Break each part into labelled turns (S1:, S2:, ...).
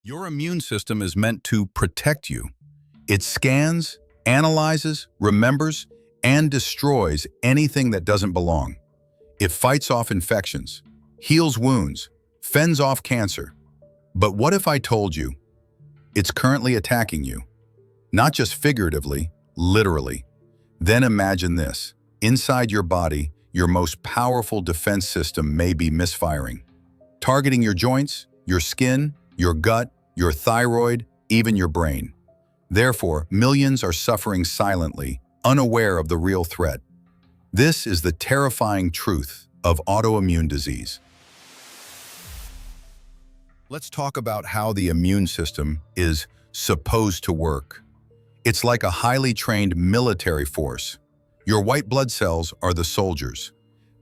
S1: Your immune system is meant to protect you. It scans, analyzes, remembers, and destroys anything that doesn't belong. It fights off infections, heals wounds, fends off cancer. But what if I told you it's currently attacking you? Not just figuratively, literally. Then imagine this. Inside your body, your most powerful defense system may be misfiring, targeting your joints, your skin, your gut, your thyroid, even your brain. Therefore, millions are suffering silently, unaware of the real threat. This is the terrifying truth of autoimmune disease. Let's talk about how the immune system is supposed to work. It's like a highly trained military force. Your white blood cells are the soldiers.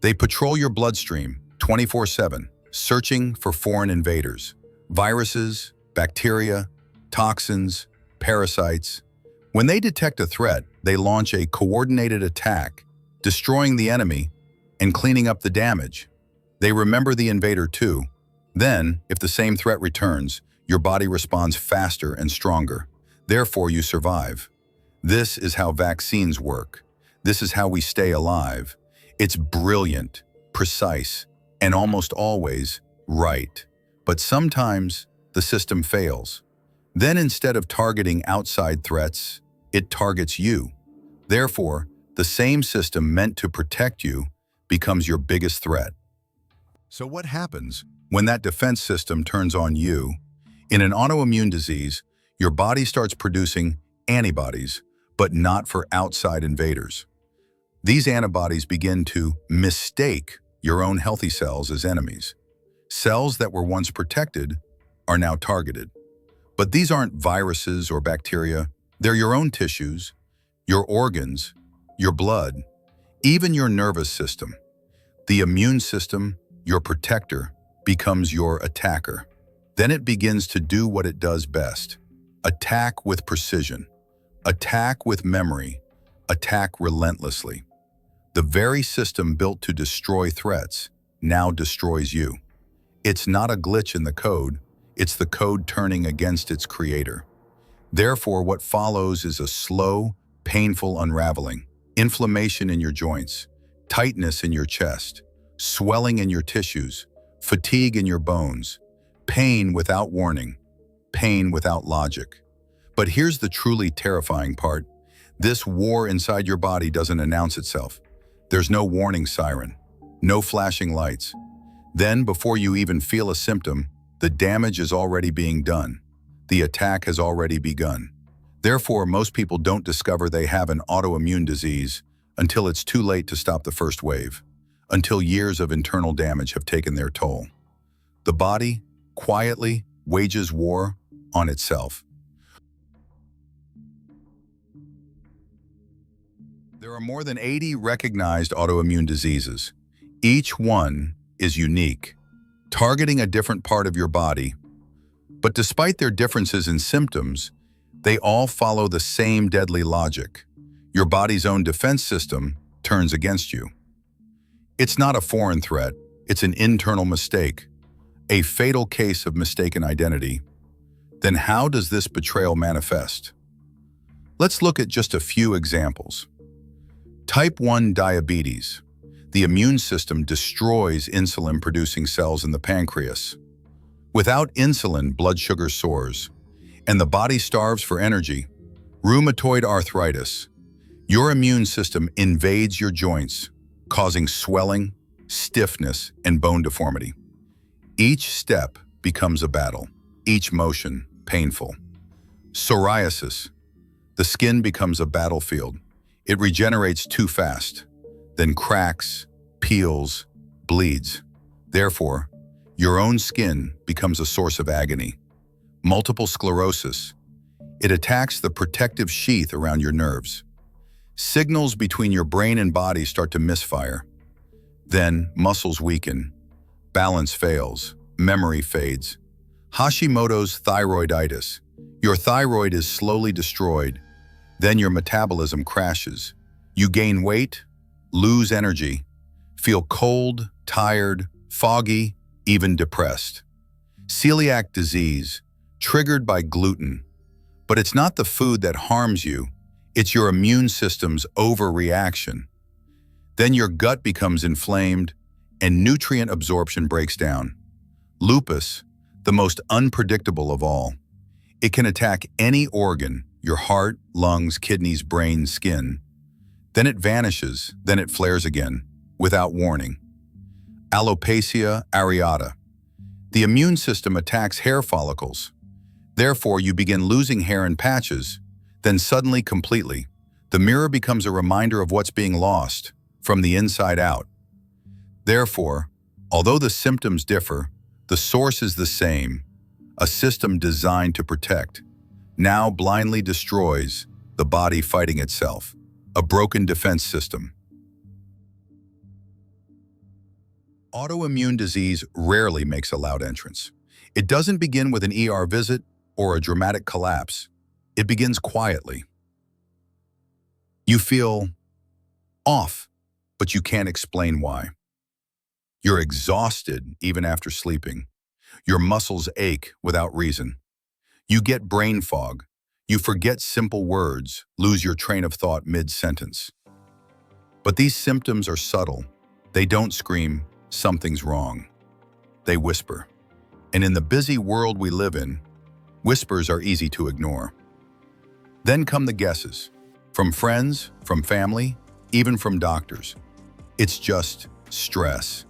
S1: They patrol your bloodstream 24/7, searching for foreign invaders, viruses, bacteria, toxins, parasites. When they detect a threat, they launch a coordinated attack, destroying the enemy and cleaning up the damage. They remember the invader too. Then, if the same threat returns, your body responds faster and stronger. Therefore, you survive. This is how vaccines work. This is how we stay alive. It's brilliant, precise, and almost always right. But sometimes the system fails. Then instead of targeting outside threats, it targets you. Therefore, the same system meant to protect you becomes your biggest threat. So what happens when that defense system turns on you? In an autoimmune disease, your body starts producing antibodies, but not for outside invaders. These antibodies begin to mistake your own healthy cells as enemies. Cells that were once protected are now targeted. But these aren't viruses or bacteria. They're your own tissues, your organs, your blood, even your nervous system. The immune system, your protector, becomes your attacker. Then it begins to do what it does best. Attack with precision, attack with memory, attack relentlessly. The very system built to destroy threats now destroys you. It's not a glitch in the code, it's the code turning against its creator. Therefore, what follows is a slow, painful unraveling. Inflammation in your joints, tightness in your chest, swelling in your tissues, fatigue in your bones, pain without warning, pain without logic. But here's the truly terrifying part. This war inside your body doesn't announce itself. There's no warning siren, no flashing lights. Then, before you even feel a symptom, the damage is already being done. The attack has already begun. Therefore, most people don't discover they have an autoimmune disease until it's too late to stop the first wave, until years of internal damage have taken their toll. The body quietly wages war on itself. There are more than 80 recognized autoimmune diseases. Each one is unique, targeting a different part of your body. But despite their differences in symptoms, they all follow the same deadly logic. Your body's own defense system turns against you. It's not a foreign threat, it's an internal mistake, a fatal case of mistaken identity. Then how does this betrayal manifest? Let's look at just a few examples. Type 1 diabetes. The immune system destroys insulin-producing cells in the pancreas. Without insulin, blood sugar soars, and the body starves for energy. Rheumatoid arthritis. Your immune system invades your joints, causing swelling, stiffness, and bone deformity. Each step becomes a battle, each motion painful. Psoriasis. The skin becomes a battlefield. It regenerates too fast, then cracks, peels, bleeds. Therefore, your own skin becomes a source of agony. Multiple sclerosis. It attacks the protective sheath around your nerves. Signals between your brain and body start to misfire. Then muscles weaken, balance fails, memory fades. Hashimoto's thyroiditis. Your thyroid is slowly destroyed. Then your metabolism crashes. You gain weight, lose energy, feel cold, tired, foggy, even depressed. Celiac disease. triggered by gluten. But it's not the food that harms you, it's your immune system's overreaction. Then your gut becomes inflamed and nutrient absorption breaks down. Lupus, the most unpredictable of all. It can attack any organ, your heart, lungs, kidneys, brain, skin. Then it vanishes, then it flares again, without warning. Alopecia areata. The immune system attacks hair follicles. Therefore, you begin losing hair in patches, then suddenly completely. The mirror becomes a reminder of what's being lost, from the inside out. Therefore, although the symptoms differ, the source is the same, a system designed to protect, now blindly destroys the body fighting itself, a broken defense system. Autoimmune disease rarely makes a loud entrance. It doesn't begin with an ER visit or a dramatic collapse. It begins quietly. You feel off, but you can't explain why. You're exhausted even after sleeping. Your muscles ache without reason. You get brain fog. You forget simple words, lose your train of thought mid-sentence. But these symptoms are subtle. They don't scream, "Something's wrong." They whisper. And in the busy world we live in, whispers are easy to ignore. Then come the guesses. From friends, from family, even from doctors. It's just stress.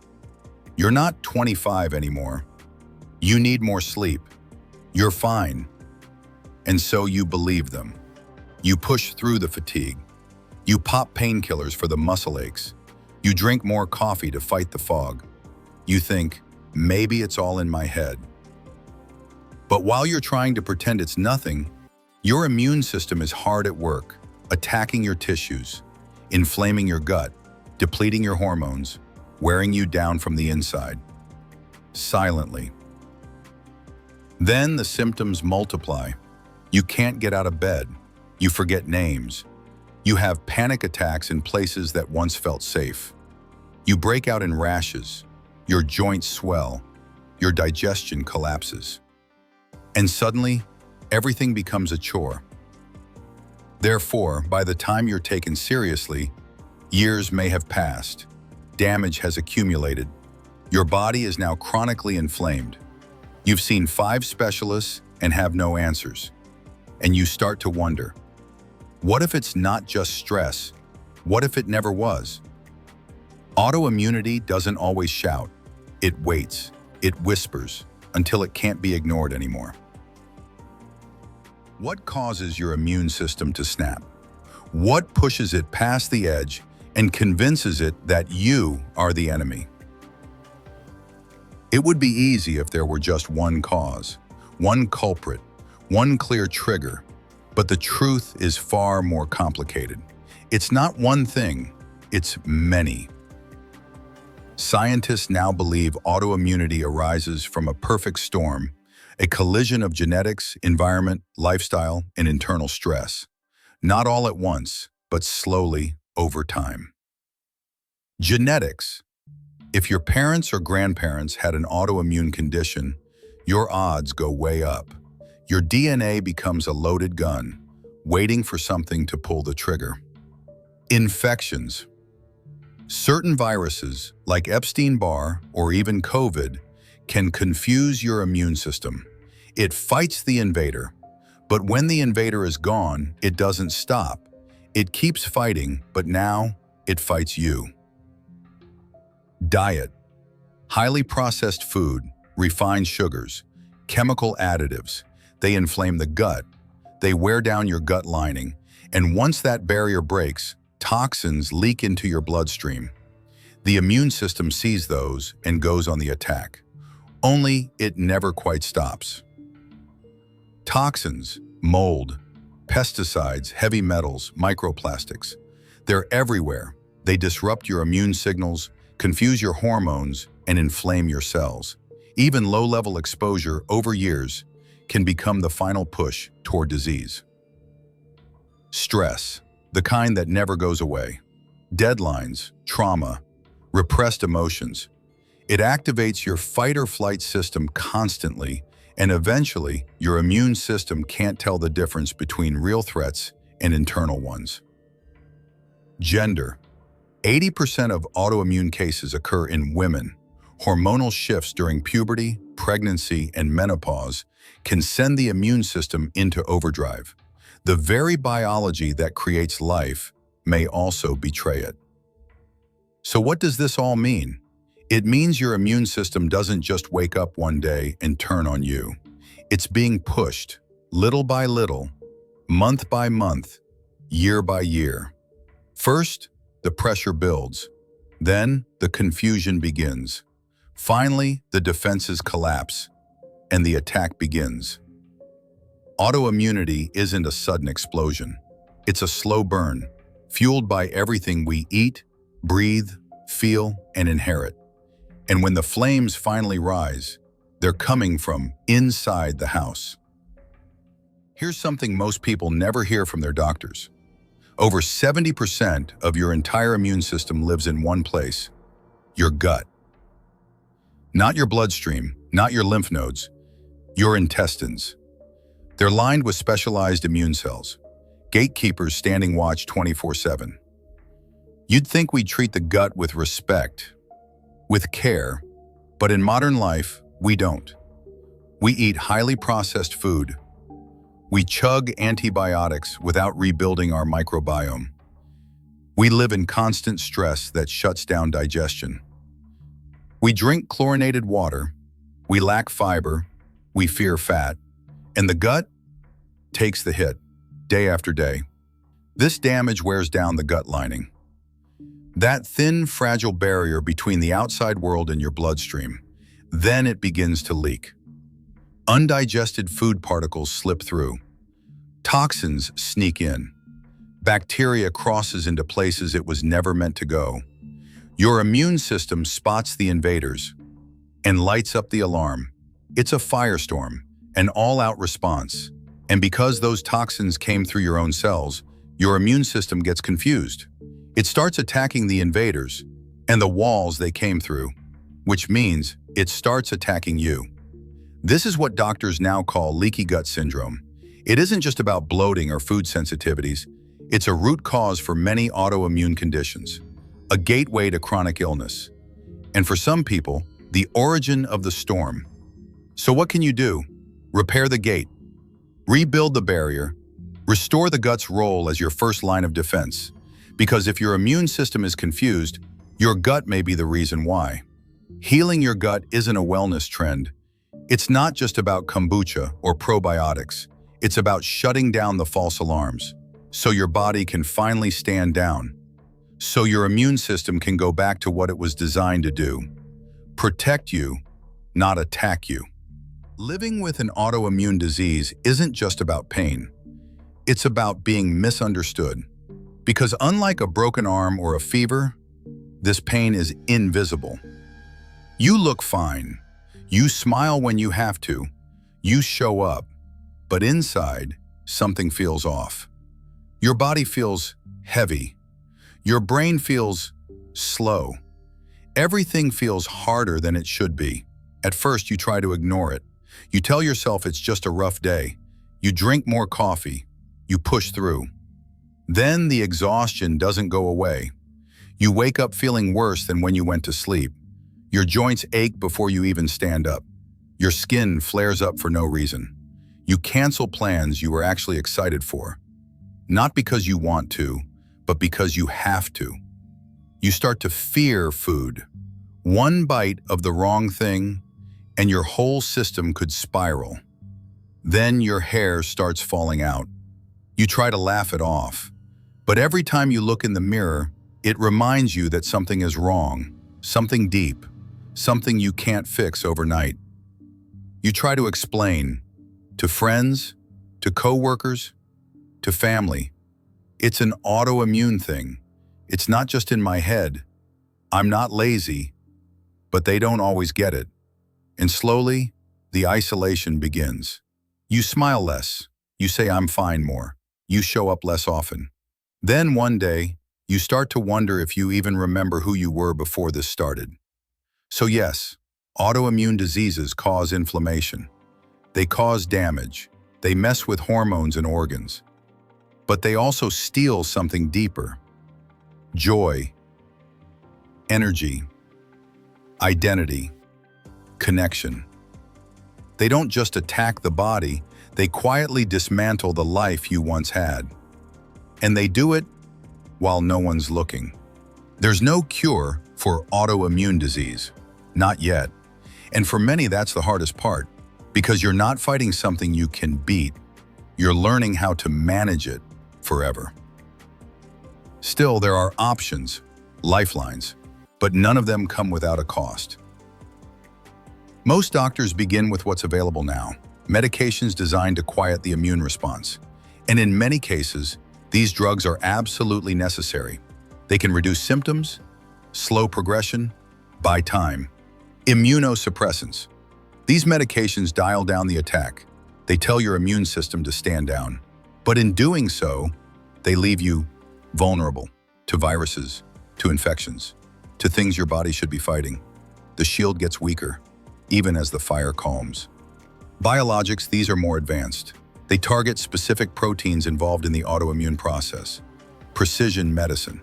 S1: You're not 25 anymore. You need more sleep. You're fine. And so you believe them. You push through the fatigue. You pop painkillers for the muscle aches. You drink more coffee to fight the fog. You think, maybe it's all in my head. But while you're trying to pretend it's nothing, your immune system is hard at work, attacking your tissues, inflaming your gut, depleting your hormones, wearing you down from the inside. Silently. Then the symptoms multiply. You can't get out of bed. You forget names. You have panic attacks in places that once felt safe. You break out in rashes. Your joints swell. Your digestion collapses. And suddenly, everything becomes a chore. Therefore, by the time you're taken seriously, years may have passed. Damage has accumulated. Your body is now chronically inflamed. You've seen 5 specialists and have no answers. And you start to wonder, what if it's not just stress? What if it never was? Autoimmunity doesn't always shout. It waits, it whispers, until it can't be ignored anymore. What causes your immune system to snap? What pushes it past the edge and convinces it that you are the enemy? It would be easy if there were just one cause, one culprit, one clear trigger, but the truth is far more complicated. It's not one thing, it's many. Scientists now believe autoimmunity arises from a perfect storm, a collision of genetics, environment, lifestyle, and internal stress. Not all at once, but slowly over time. Genetics. If your parents or grandparents had an autoimmune condition, your odds go way up. Your DNA becomes a loaded gun, waiting for something to pull the trigger. Infections. Certain viruses, like Epstein-Barr or even COVID, can confuse your immune system. It fights the invader, but when the invader is gone, it doesn't stop. It keeps fighting, but now it fights you. Diet. Highly processed food, refined sugars, chemical additives. They inflame the gut. They wear down your gut lining, and once that barrier breaks, toxins leak into your bloodstream. The immune system sees those and goes on the attack. Only it never quite stops. Toxins, mold, pesticides, heavy metals, microplastics. They're everywhere. They disrupt your immune signals, confuse your hormones, and inflame your cells. Even low-level exposure over years can become the final push toward disease. Stress, the kind that never goes away. Deadlines, trauma, repressed emotions. It activates your fight-or-flight system constantly And eventually, your immune system can't tell the difference between real threats and internal ones. Gender. 80% of autoimmune cases occur in women. Hormonal shifts during puberty, pregnancy, and menopause can send the immune system into overdrive. The very biology that creates life may also betray it. So what does this all mean? It means your immune system doesn't just wake up one day and turn on you. It's being pushed, little by little, month by month, year by year. First, the pressure builds. Then, the confusion begins. Finally, the defenses collapse, and the attack begins. Autoimmunity isn't a sudden explosion. It's a slow burn, fueled by everything we eat, breathe, feel, and inherit. And when the flames finally rise, they're coming from inside the house. Here's something most people never hear from their doctors. Over 70% of your entire immune system lives in one place, your gut. Not your bloodstream, not your lymph nodes, your intestines. They're lined with specialized immune cells, gatekeepers standing watch 24/7. You'd think we'd treat the gut with respect, with care, but in modern life, we don't. We eat highly processed food. We chug antibiotics without rebuilding our microbiome. We live in constant stress that shuts down digestion. We drink chlorinated water, we lack fiber, we fear fat, and the gut takes the hit day after day. This damage wears down the gut lining. That thin, fragile barrier between the outside world and your bloodstream. Then it begins to leak. Undigested food particles slip through. Toxins sneak in. Bacteria crosses into places it was never meant to go. Your immune system spots the invaders and lights up the alarm. It's a firestorm, an all-out response. And because those toxins came through your own cells, your immune system gets confused. It starts attacking the invaders and the walls they came through, which means it starts attacking you. This is what doctors now call leaky gut syndrome. It isn't just about bloating or food sensitivities. It's a root cause for many autoimmune conditions, a gateway to chronic illness, and for some people, the origin of the storm. So what can you do? Repair the gate, rebuild the barrier, restore the gut's role as your first line of defense. Because if your immune system is confused, your gut may be the reason why. Healing your gut isn't a wellness trend. It's not just about kombucha or probiotics. It's about shutting down the false alarms, so your body can finally stand down, so your immune system can go back to what it was designed to do: protect you, not attack you. Living with an autoimmune disease isn't just about pain. It's about being misunderstood. Because unlike a broken arm or a fever, this pain is invisible. You look fine. You smile when you have to. You show up. But inside, something feels off. Your body feels heavy. Your brain feels slow. Everything feels harder than it should be. At first, you try to ignore it. You tell yourself it's just a rough day. You drink more coffee. You push through. Then the exhaustion doesn't go away. You wake up feeling worse than when you went to sleep. Your joints ache before you even stand up. Your skin flares up for no reason. You cancel plans you were actually excited for. Not because you want to, but because you have to. You start to fear food. One bite of the wrong thing, and your whole system could spiral. Then your hair starts falling out. You try to laugh it off. But every time you look in the mirror, it reminds you that something is wrong, something deep, something you can't fix overnight. You try to explain to friends, to coworkers, to family. It's an autoimmune thing. It's not just in my head. I'm not lazy, but they don't always get it. And slowly, the isolation begins. You smile less. You say I'm fine more. You show up less often. Then one day, you start to wonder if you even remember who you were before this started. So yes, autoimmune diseases cause inflammation. They cause damage. They mess with hormones and organs. But they also steal something deeper: joy, energy, identity, connection. They don't just attack the body, they quietly dismantle the life you once had. And they do it while no one's looking. There's no cure for autoimmune disease, not yet. And for many, that's the hardest part, because you're not fighting something you can beat. You're learning how to manage it forever. Still, there are options, lifelines, but none of them come without a cost. Most doctors begin with what's available now, medications designed to quiet the immune response. And in many cases, these drugs are absolutely necessary. They can reduce symptoms, slow progression, buy time. Immunosuppressants. These medications dial down the attack. They tell your immune system to stand down. But in doing so, they leave you vulnerable to viruses, to infections, to things your body should be fighting. The shield gets weaker, even as the fire calms. Biologics, these are more advanced. They target specific proteins involved in the autoimmune process. Precision medicine.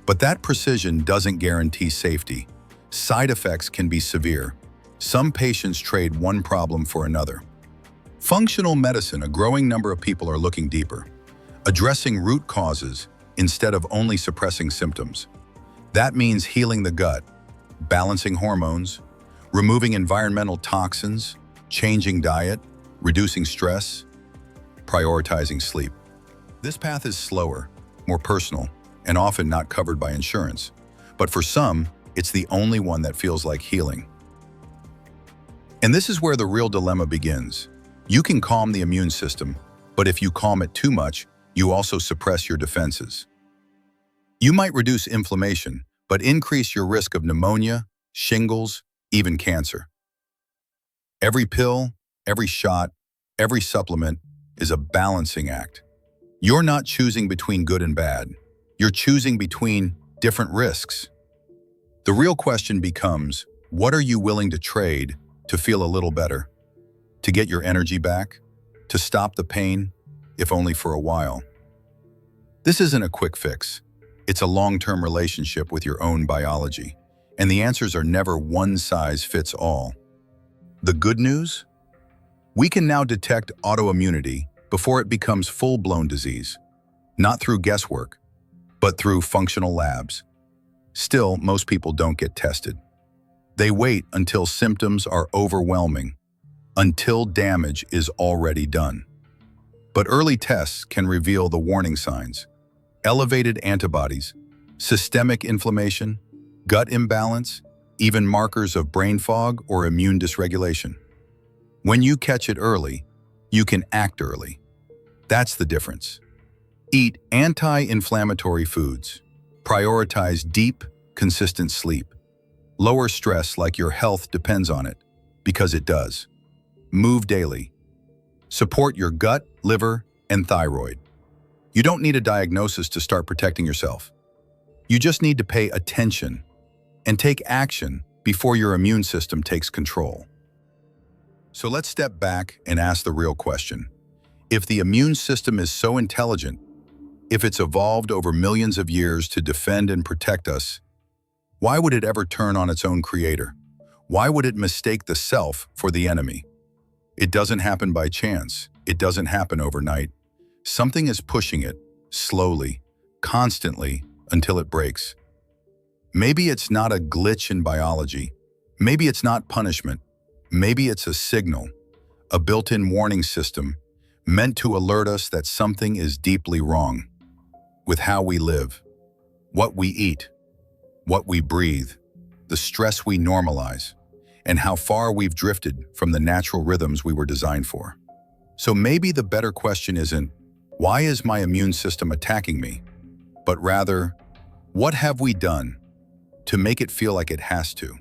S1: But that precision doesn't guarantee safety. Side effects can be severe. Some patients trade one problem for another. Functional medicine, a growing number of people are looking deeper, addressing root causes instead of only suppressing symptoms. That means healing the gut, balancing hormones, removing environmental toxins, changing diet, reducing stress, prioritizing sleep. This path is slower, more personal, and often not covered by insurance. But for some, it's the only one that feels like healing. And this is where the real dilemma begins. You can calm the immune system, but if you calm it too much, you also suppress your defenses. You might reduce inflammation, but increase your risk of pneumonia, shingles, even cancer. Every pill, every shot, every supplement is a balancing act. You're not choosing between good and bad. You're choosing between different risks. The real question becomes, what are you willing to trade to feel a little better? To get your energy back? To stop the pain, if only for a while? This isn't a quick fix. It's a long-term relationship with your own biology, and the answers are never one size fits all. The good news? We can now detect autoimmunity before it becomes full-blown disease, not through guesswork, but through functional labs. Still, most people don't get tested. They wait until symptoms are overwhelming, until damage is already done. But early tests can reveal the warning signs: elevated antibodies, systemic inflammation, gut imbalance, even markers of brain fog or immune dysregulation. When you catch it early, you can act early. That's the difference. Eat anti-inflammatory foods. Prioritize deep, consistent sleep. Lower stress like your health depends on it, because it does. Move daily. Support your gut, liver, and thyroid. You don't need a diagnosis to start protecting yourself. You just need to pay attention and take action before your immune system takes control. So let's step back and ask the real question. If the immune system is so intelligent, if it's evolved over millions of years to defend and protect us, why would it ever turn on its own creator? Why would it mistake the self for the enemy? It doesn't happen by chance. It doesn't happen overnight. Something is pushing it, slowly, constantly, until it breaks. Maybe it's not a glitch in biology. Maybe it's not punishment. Maybe it's a signal, a built-in warning system meant to alert us that something is deeply wrong with how we live, what we eat, what we breathe, the stress we normalize, and how far we've drifted from the natural rhythms we were designed for. So maybe the better question isn't, why is my immune system attacking me? But rather, what have we done to make it feel like it has to?